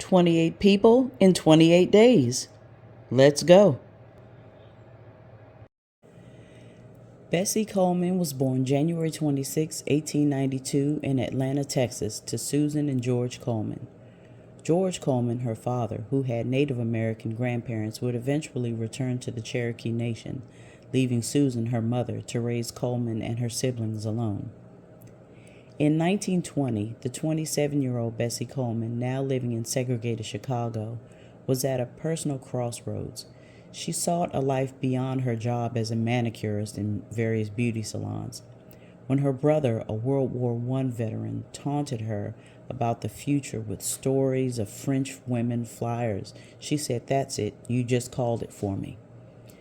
28 people in 28 days. Let's go. Bessie Coleman was born January 26, 1892 in Atlanta, Texas, to Susan and George Coleman. George Coleman, her father, who had Native American grandparents, would eventually return to the Cherokee Nation, leaving Susan, her mother, to raise Coleman and her siblings alone. In 1920, the 27-year-old Bessie Coleman, now living in segregated Chicago, was at a personal crossroads. She sought a life beyond her job as a manicurist in various beauty salons. When her brother, a World War I veteran, taunted her about the future with stories of French women flyers, she said, "That's it, you just called it for me."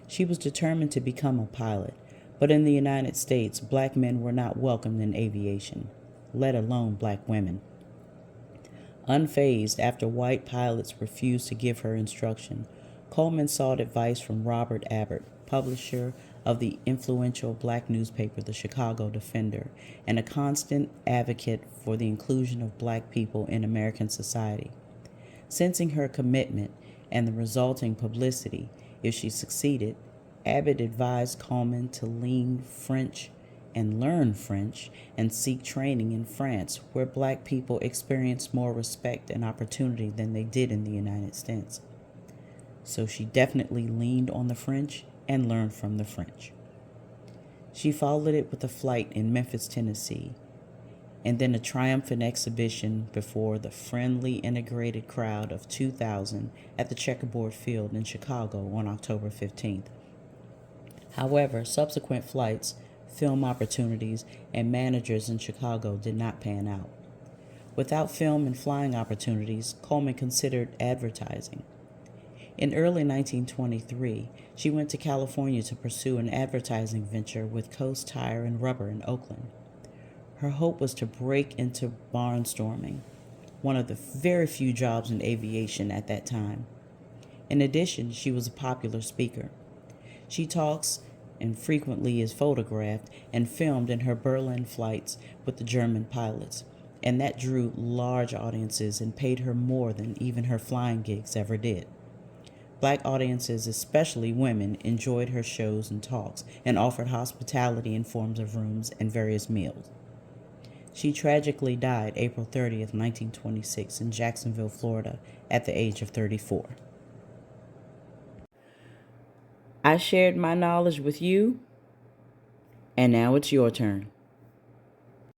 She was determined to become a pilot, but in the United States, black men were not welcomed in aviation, let alone black women. Unfazed after white pilots refused to give her instruction, Coleman sought advice from Robert Abbott, publisher of the influential black newspaper The Chicago Defender, and a constant advocate for the inclusion of black people in American society. Sensing her commitment and the resulting publicity, if she succeeded, Abbott advised Coleman to learn French and seek training in France, where black people experienced more respect and opportunity than they did in the United States. So she definitely leaned on the French and learned from the French. She followed it with a flight in Memphis, Tennessee, and then a triumphant exhibition before the friendly integrated crowd of 2,000 at the Checkerboard Field in Chicago on October 15th. However, subsequent flights, film opportunities, and managers in Chicago did not pan out. Without film and flying opportunities, Coleman considered advertising. In early 1923, she went to California to pursue an advertising venture with Coast Tire and Rubber in Oakland. Her hope was to break into barnstorming, one of the very few jobs in aviation at that time. In addition, she was a popular speaker. She talks and frequently is photographed and filmed in her Berlin flights with the German pilots, and that drew large audiences and paid her more than even her flying gigs ever did. Black audiences, especially women, enjoyed her shows and talks and offered hospitality in forms of rooms and various meals. She tragically died April 30th, 1926 in Jacksonville, Florida, at the age of 34. I shared my knowledge with you, and now it's your turn.